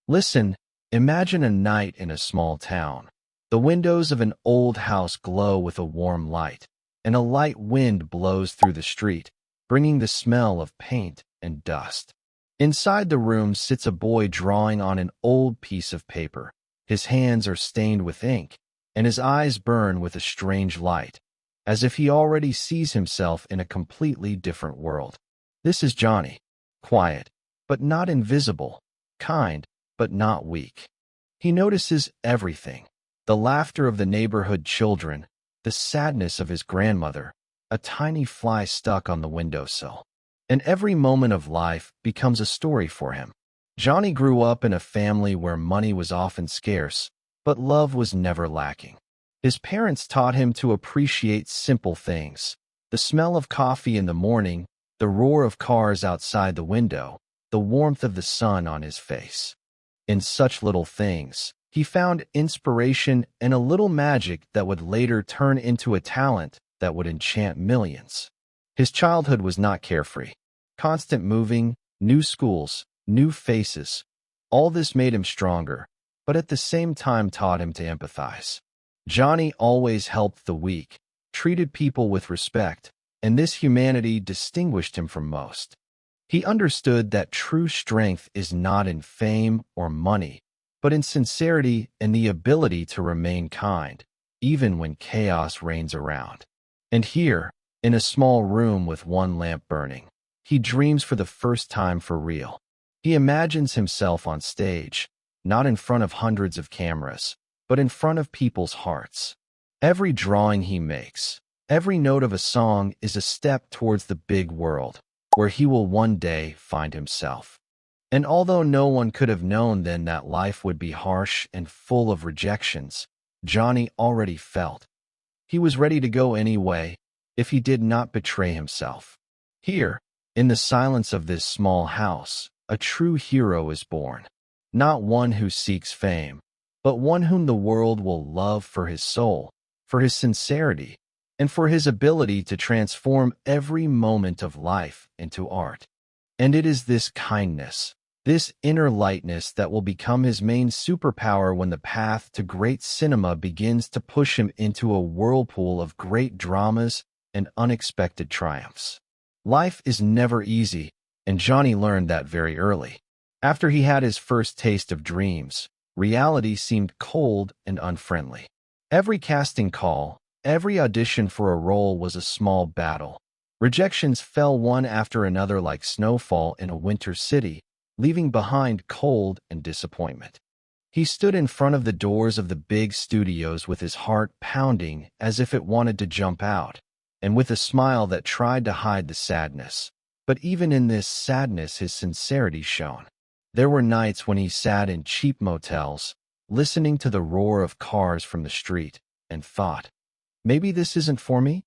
Listen, imagine a night in a small town. The windows of an old house glow with a warm light, and a light wind blows through the street, bringing the smell of paint and dust. Inside the room sits a boy drawing on an old piece of paper. His hands are stained with ink, and his eyes burn with a strange light, as if he already sees himself in a completely different world. This is Johnny, quiet, but not invisible, kind, but not weak. He notices everything: the laughter of the neighborhood children, the sadness of his grandmother, a tiny fly stuck on the windowsill. And every moment of life becomes a story for him. Johnny grew up in a family where money was often scarce, but love was never lacking. His parents taught him to appreciate simple things: the smell of coffee in the morning, the roar of cars outside the window, the warmth of the sun on his face. In such little things, he found inspiration and a little magic that would later turn into a talent that would enchant millions. His childhood was not carefree. Constant moving, new schools, new faces. All this made him stronger, but at the same time taught him to empathize. Johnny always helped the weak, treated people with respect, and this humanity distinguished him from most. He understood that true strength is not in fame or money, but in sincerity and the ability to remain kind, even when chaos reigns around. And here, in a small room with one lamp burning, he dreams for the first time for real. He imagines himself on stage, not in front of hundreds of cameras, but in front of people's hearts. Every drawing he makes, every note of a song is a step towards the big world, where he will one day find himself. And although no one could have known then that life would be harsh and full of rejections, Johnny already felt. He was ready to go anyway, if he did not betray himself. Here, in the silence of this small house, a true hero is born. Not one who seeks fame, but one whom the world will love for his soul, for his sincerity, and for his ability to transform every moment of life into art. And it is this kindness, this inner lightness that will become his main superpower when the path to great cinema begins to push him into a whirlpool of great dramas and unexpected triumphs. Life is never easy, and Johnny learned that very early. After he had his first taste of dreams, reality seemed cold and unfriendly. Every casting call, every audition for a role was a small battle. Rejections fell one after another like snowfall in a winter city, leaving behind cold and disappointment. He stood in front of the doors of the big studios with his heart pounding as if it wanted to jump out, and with a smile that tried to hide the sadness. But even in this sadness, his sincerity shone. There were nights when he sat in cheap motels, listening to the roar of cars from the street, and thought, maybe this isn't for me?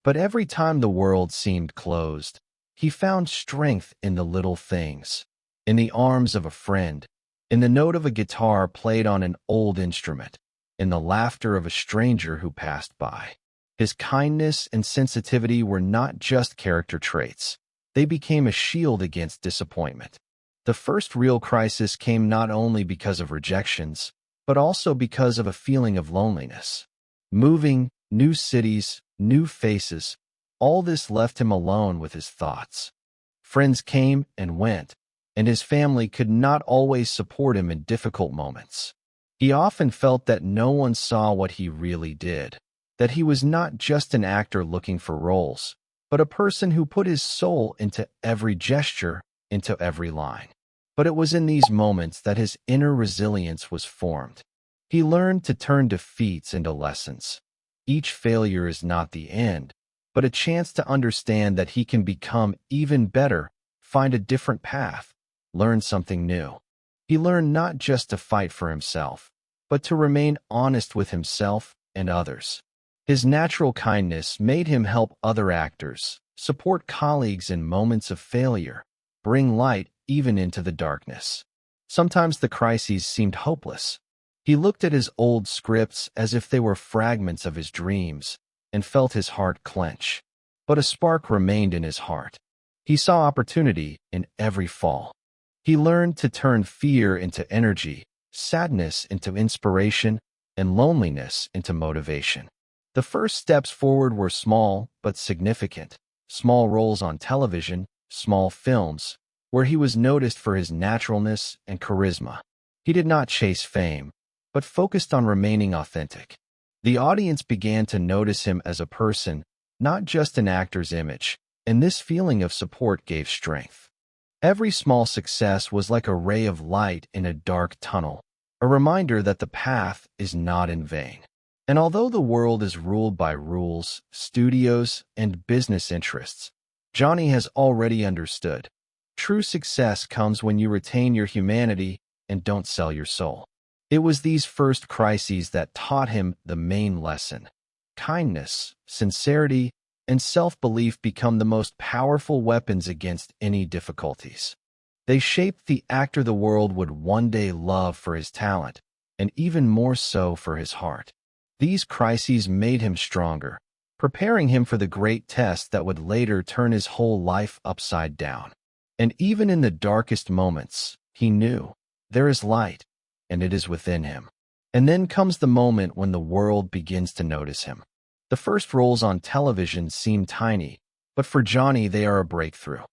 But every time the world seemed closed, he found strength in the little things, in the arms of a friend, in the note of a guitar played on an old instrument, in the laughter of a stranger who passed by. His kindness and sensitivity were not just character traits. They became a shield against disappointment. The first real crisis came not only because of rejections, but also because of a feeling of loneliness. Moving, new cities, new faces, all this left him alone with his thoughts. Friends came and went, and his family could not always support him in difficult moments. He often felt that no one saw what he really did, that he was not just an actor looking for roles, but a person who put his soul into every gesture, into every line. But it was in these moments that his inner resilience was formed. He learned to turn defeats into lessons. Each failure is not the end, but a chance to understand that he can become even better, find a different path, learn something new. He learned not just to fight for himself, but to remain honest with himself and others. His natural kindness made him help other actors, support colleagues in moments of failure, bring light even into the darkness. Sometimes the crises seemed hopeless. He looked at his old scripts as if they were fragments of his dreams and felt his heart clench. But a spark remained in his heart. He saw opportunity in every fall. He learned to turn fear into energy, sadness into inspiration, and loneliness into motivation. The first steps forward were small but significant. Small roles on television, small films, where he was noticed for his naturalness and charisma. He did not chase fame, but focused on remaining authentic. The audience began to notice him as a person, not just an actor's image, and this feeling of support gave strength. Every small success was like a ray of light in a dark tunnel, a reminder that the path is not in vain. And although the world is ruled by rules, studios, and business interests, Johnny has already understood. True success comes when you retain your humanity and don't sell your soul. It was these first crises that taught him the main lesson. Kindness, sincerity, and self-belief become the most powerful weapons against any difficulties. They shaped the actor the world would one day love for his talent, and even more so for his heart. These crises made him stronger, preparing him for the great test that would later turn his whole life upside down. And even in the darkest moments, he knew, there is light, and it is within him. And then comes the moment when the world begins to notice him. The first roles on television seem tiny, but for Johnny they are a breakthrough.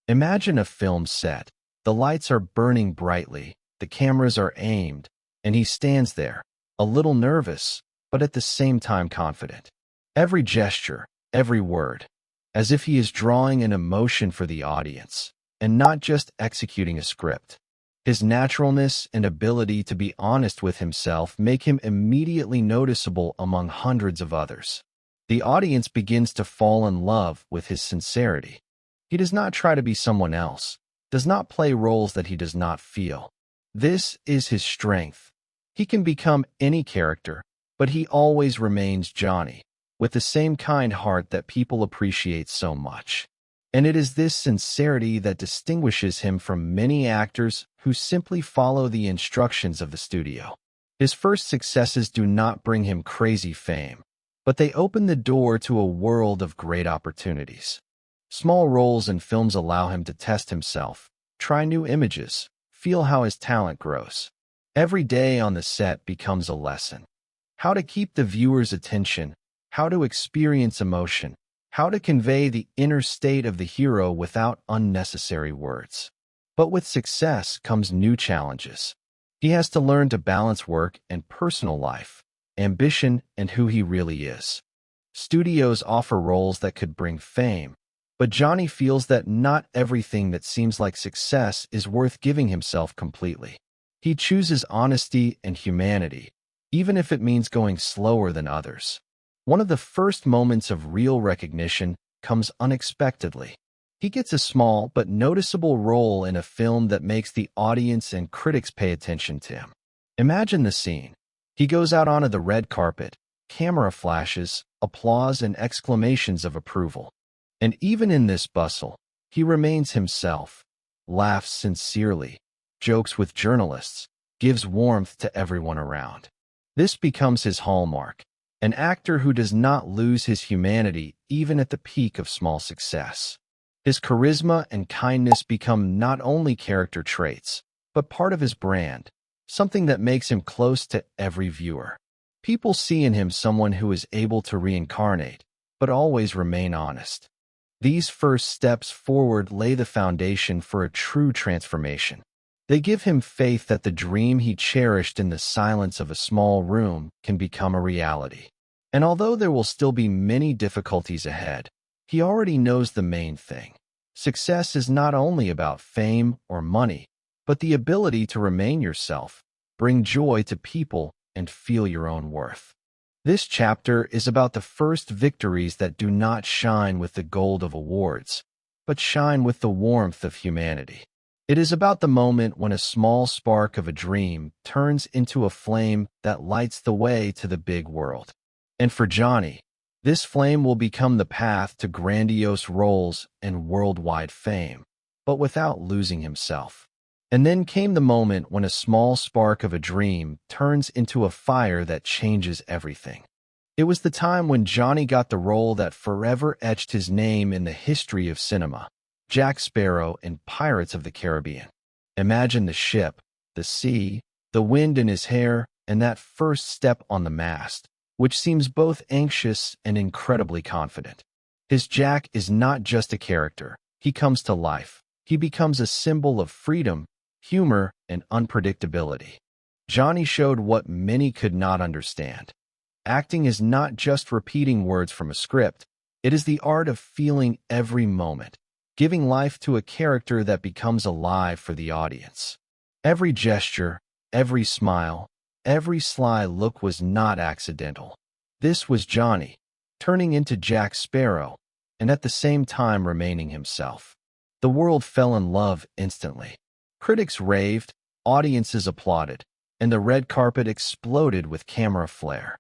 Imagine a film set. The lights are burning brightly, the cameras are aimed, and he stands there, a little nervous, but at the same time confident. Every gesture, every word, as if he is drawing an emotion for the audience, and not just executing a script. His naturalness and ability to be honest with himself make him immediately noticeable among hundreds of others. The audience begins to fall in love with his sincerity. He does not try to be someone else, does not play roles that he does not feel. This is his strength. He can become any character, but he always remains Johnny, with the same kind heart that people appreciate so much. And it is this sincerity that distinguishes him from many actors who simply follow the instructions of the studio. His first successes do not bring him crazy fame, but they open the door to a world of great opportunities. Small roles in films allow him to test himself, try new images, feel how his talent grows. Every day on the set becomes a lesson. How to keep the viewer's attention, how to experience emotion, how to convey the inner state of the hero without unnecessary words. But with success comes new challenges. He has to learn to balance work and personal life, ambition and who he really is. Studios offer roles that could bring fame, but Johnny feels that not everything that seems like success is worth giving himself completely. He chooses honesty and humanity, even if it means going slower than others. One of the first moments of real recognition comes unexpectedly. He gets a small but noticeable role in a film that makes the audience and critics pay attention to him. Imagine the scene. He goes out onto the red carpet, camera flashes, applause, and exclamations of approval. And even in this bustle, he remains himself, laughs sincerely, jokes with journalists, gives warmth to everyone around. This becomes his hallmark. An actor who does not lose his humanity even at the peak of small success. His charisma and kindness become not only character traits, but part of his brand, something that makes him close to every viewer. People see in him someone who is able to reincarnate, but always remain honest. These first steps forward lay the foundation for a true transformation. They give him faith that the dream he cherished in the silence of a small room can become a reality. And although there will still be many difficulties ahead, he already knows the main thing. Success is not only about fame or money, but the ability to remain yourself, bring joy to people, and feel your own worth. This chapter is about the first victories that do not shine with the gold of awards, but shine with the warmth of humanity. It is about the moment when a small spark of a dream turns into a flame that lights the way to the big world. And for Johnny, this flame will become the path to grandiose roles and worldwide fame, but without losing himself. And then came the moment when a small spark of a dream turns into a fire that changes everything. It was the time when Johnny got the role that forever etched his name in the history of cinema, Jack Sparrow in Pirates of the Caribbean. Imagine the ship, the sea, the wind in his hair, and that first step on the mast, which seems both anxious and incredibly confident. His Jack is not just a character. He comes to life. He becomes a symbol of freedom, humor, and unpredictability. Johnny showed what many could not understand. Acting is not just repeating words from a script. It is the art of feeling every moment, giving life to a character that becomes alive for the audience. Every gesture, every smile, every sly look was not accidental. This was Johnny, turning into Jack Sparrow, and at the same time remaining himself. The world fell in love instantly. Critics raved, audiences applauded, and the red carpet exploded with camera flair.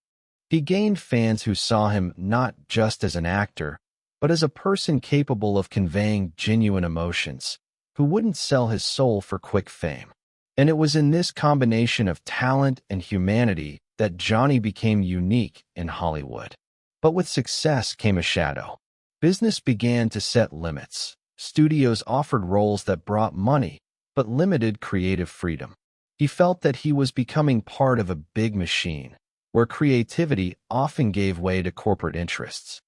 He gained fans who saw him not just as an actor, but as a person capable of conveying genuine emotions, who wouldn't sell his soul for quick fame. And it was in this combination of talent and humanity that Johnny became unique in Hollywood. But with success came a shadow. Business began to set limits. Studios offered roles that brought money, but limited creative freedom. He felt that he was becoming part of a big machine, where creativity often gave way to corporate interests.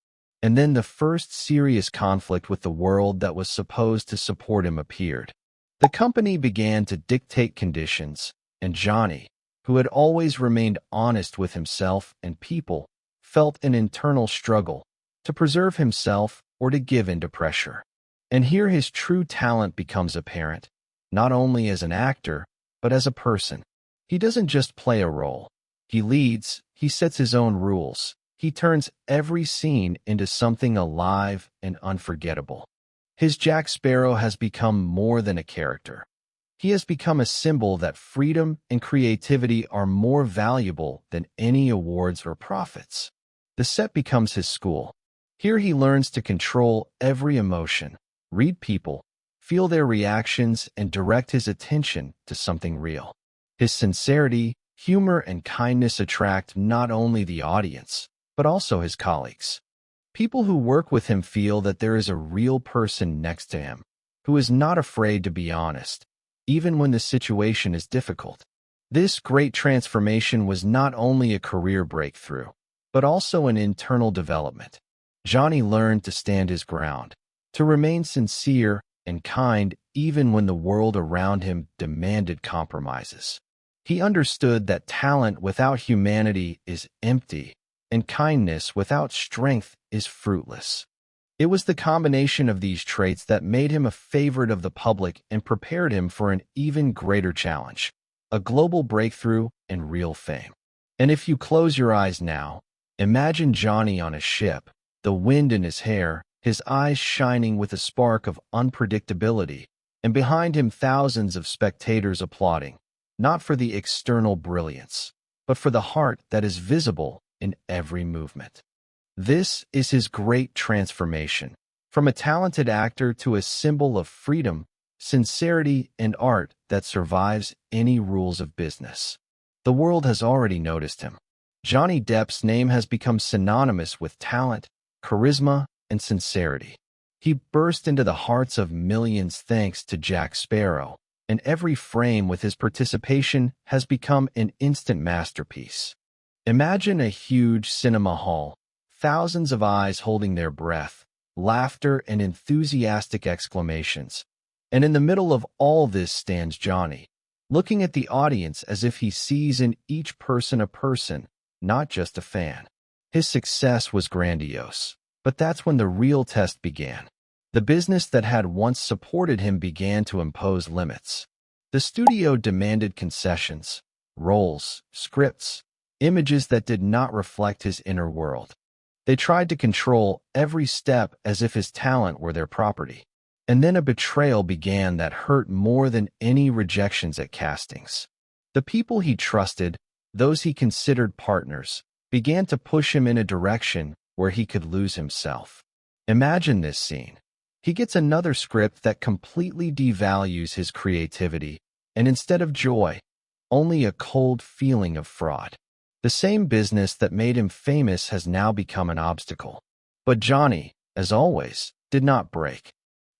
And then the first serious conflict with the world that was supposed to support him appeared. The company began to dictate conditions, and Johnny, who had always remained honest with himself and people, felt an internal struggle to preserve himself or to give in to pressure. And here his true talent becomes apparent, not only as an actor, but as a person. He doesn't just play a role. He leads, he sets his own rules. He turns every scene into something alive and unforgettable. His Jack Sparrow has become more than a character. He has become a symbol that freedom and creativity are more valuable than any awards or profits. The set becomes his school. Here he learns to control every emotion, read people, feel their reactions, and direct his attention to something real. His sincerity, humor, and kindness attract not only the audience, but also his colleagues. People who work with him feel that there is a real person next to him, who is not afraid to be honest, even when the situation is difficult. This great transformation was not only a career breakthrough, but also an internal development. Johnny learned to stand his ground, to remain sincere and kind even when the world around him demanded compromises. He understood that talent without humanity is empty, and kindness without strength is fruitless. It was the combination of these traits that made him a favorite of the public and prepared him for an even greater challenge, a global breakthrough and real fame. And if you close your eyes now, imagine Johnny on a ship, the wind in his hair, his eyes shining with a spark of unpredictability, and behind him thousands of spectators applauding, not for the external brilliance, but for the heart that is visible in every movement. This is his great transformation, from a talented actor to a symbol of freedom, sincerity, and art that survives any rules of business. The world has already noticed him. Johnny Depp's name has become synonymous with talent, charisma, and sincerity. He burst into the hearts of millions thanks to Jack Sparrow, and every frame with his participation has become an instant masterpiece. Imagine a huge cinema hall, thousands of eyes holding their breath, laughter and enthusiastic exclamations. And in the middle of all this stands Johnny, looking at the audience as if he sees in each person a person, not just a fan. His success was grandiose, but that's when the real test began. The business that had once supported him began to impose limits. The studio demanded concessions, roles, scripts, images that did not reflect his inner world. They tried to control every step as if his talent were their property. And then a betrayal began that hurt more than any rejections at castings. The people he trusted, those he considered partners, began to push him in a direction where he could lose himself. Imagine this scene. He gets another script that completely devalues his creativity, and instead of joy, only a cold feeling of fraud. The same business that made him famous has now become an obstacle. But Johnny, as always, did not break.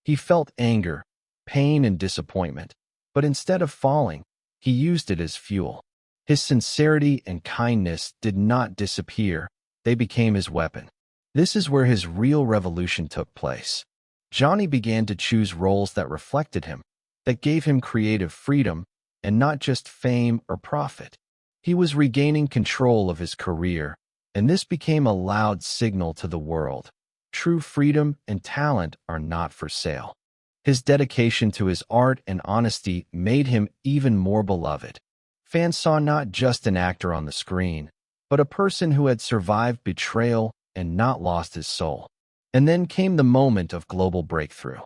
He felt anger, pain, and disappointment, but instead of falling, he used it as fuel. His sincerity and kindness did not disappear, they became his weapon. This is where his real revolution took place. Johnny began to choose roles that reflected him, that gave him creative freedom, and not just fame or profit. He was regaining control of his career, and this became a loud signal to the world. True freedom and talent are not for sale. His dedication to his art and honesty made him even more beloved. Fans saw not just an actor on the screen, but a person who had survived betrayal and not lost his soul. And then came the moment of global breakthrough.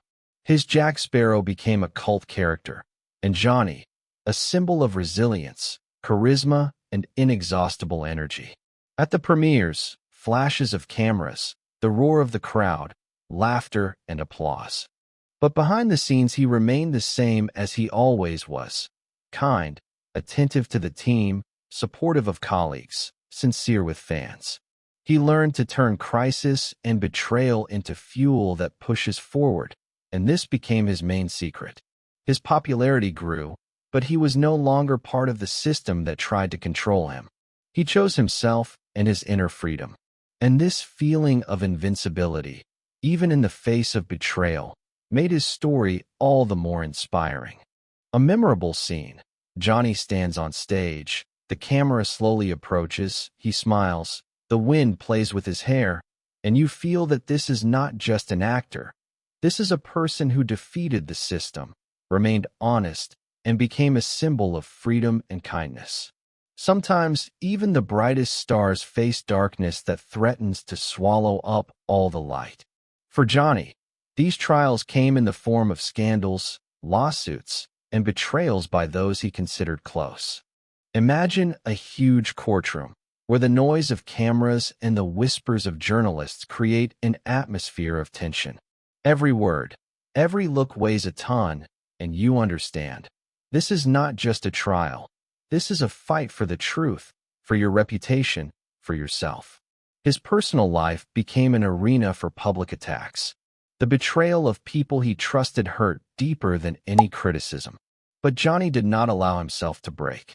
His Jack Sparrow became a cult character, and Johnny, a symbol of resilience, charisma, and inexhaustible energy. At the premieres, flashes of cameras, the roar of the crowd, laughter, and applause. But behind the scenes he remained the same as he always was. Kind, attentive to the team, supportive of colleagues, sincere with fans. He learned to turn crisis and betrayal into fuel that pushes forward, and this became his main secret. His popularity grew, but he was no longer part of the system that tried to control him. He chose himself and his inner freedom. And this feeling of invincibility, even in the face of betrayal, made his story all the more inspiring. A memorable scene. Johnny stands on stage. The camera slowly approaches. He smiles. The wind plays with his hair. And you feel that this is not just an actor. This is a person who defeated the system, remained honest, and became a symbol of freedom and kindness. Sometimes, even the brightest stars face darkness that threatens to swallow up all the light. For Johnny, these trials came in the form of scandals, lawsuits, and betrayals by those he considered close. Imagine a huge courtroom where the noise of cameras and the whispers of journalists create an atmosphere of tension. Every word, every look weighs a ton, and you understand. This is not just a trial. This is a fight for the truth, for your reputation, for yourself. His personal life became an arena for public attacks. The betrayal of people he trusted hurt deeper than any criticism. But Johnny did not allow himself to break.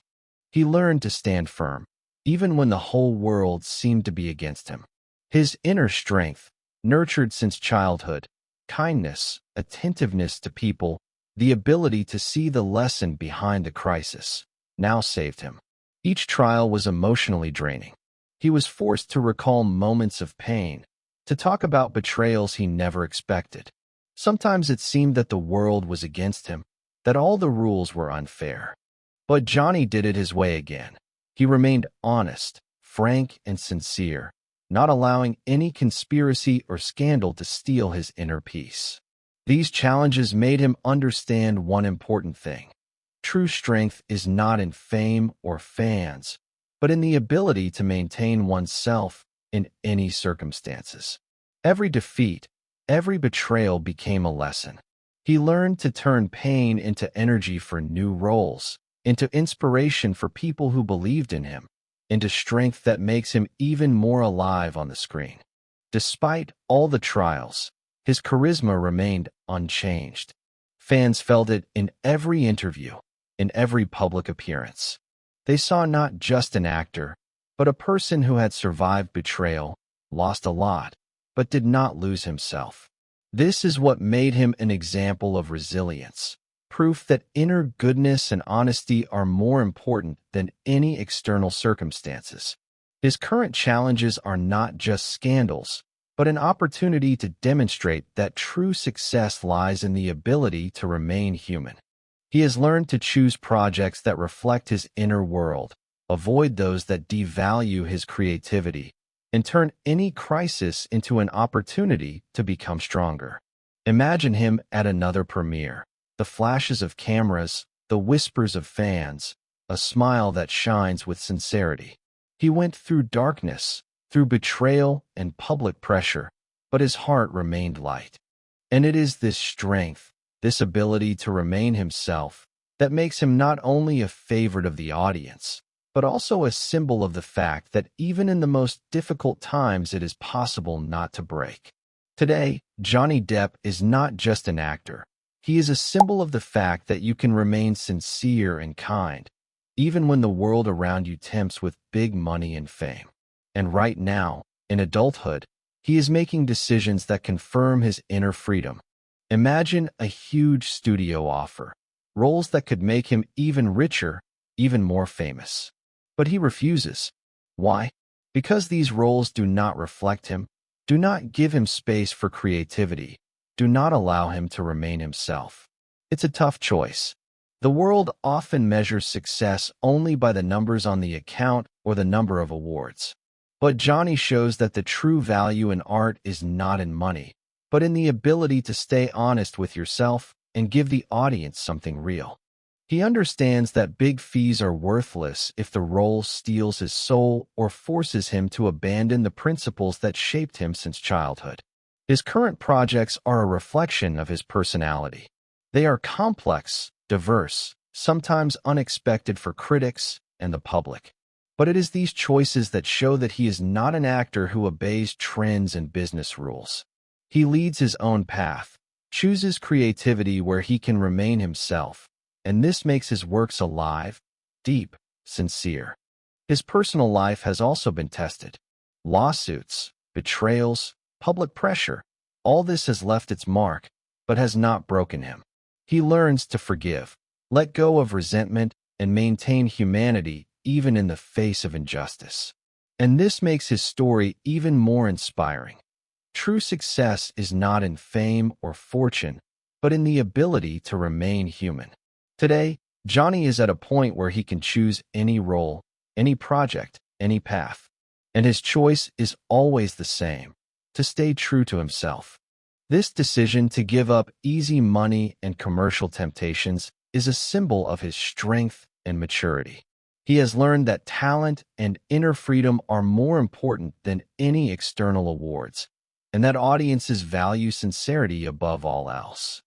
He learned to stand firm, even when the whole world seemed to be against him. His inner strength, nurtured since childhood, kindness, attentiveness to people, the ability to see the lesson behind the crisis, now saved him. Each trial was emotionally draining. He was forced to recall moments of pain, to talk about betrayals he never expected. Sometimes it seemed that the world was against him, that all the rules were unfair. But Johnny did it his way again. He remained honest, frank, and sincere, not allowing any conspiracy or scandal to steal his inner peace. These challenges made him understand one important thing. True strength is not in fame or fans, but in the ability to maintain oneself in any circumstances. Every defeat, every betrayal became a lesson. He learned to turn pain into energy for new roles, into inspiration for people who believed in him, into strength that makes him even more alive on the screen. Despite all the trials, his charisma remained unchanged. Fans felt it in every interview, in every public appearance. They saw not just an actor, but a person who had survived betrayal, lost a lot, but did not lose himself. This is what made him an example of resilience, proof that inner goodness and honesty are more important than any external circumstances. His current challenges are not just scandals, but an opportunity to demonstrate that true success lies in the ability to remain human. He has learned to choose projects that reflect his inner world, avoid those that devalue his creativity, and turn any crisis into an opportunity to become stronger. Imagine him at another premiere, the flashes of cameras, the whispers of fans, a smile that shines with sincerity. He went through darkness, through betrayal and public pressure, but his heart remained light. And it is this strength, this ability to remain himself, that makes him not only a favorite of the audience, but also a symbol of the fact that even in the most difficult times it is possible not to break. Today, Johnny Depp is not just an actor. He is a symbol of the fact that you can remain sincere and kind, even when the world around you tempts with big money and fame. And right now, in adulthood, he is making decisions that confirm his inner freedom. Imagine a huge studio offer, roles that could make him even richer, even more famous. But he refuses. Why? Because these roles do not reflect him, do not give him space for creativity, do not allow him to remain himself. It's a tough choice. The world often measures success only by the numbers on the account or the number of awards. But Johnny shows that the true value in art is not in money, but in the ability to stay honest with yourself and give the audience something real. He understands that big fees are worthless if the role steals his soul or forces him to abandon the principles that shaped him since childhood. His current projects are a reflection of his personality. They are complex, diverse, sometimes unexpected for critics and the public. But it is these choices that show that he is not an actor who obeys trends and business rules. He leads his own path, chooses creativity where he can remain himself, and this makes his works alive, deep, sincere. His personal life has also been tested. Lawsuits, betrayals, public pressure, all this has left its mark, but has not broken him. He learns to forgive, let go of resentment, and maintain humanity even in the face of injustice. And this makes his story even more inspiring. True success is not in fame or fortune, but in the ability to remain human. Today, Johnny is at a point where he can choose any role, any project, any path. And his choice is always the same: to stay true to himself. This decision to give up easy money and commercial temptations is a symbol of his strength and maturity. He has learned that talent and inner freedom are more important than any external awards, and that audiences value sincerity above all else.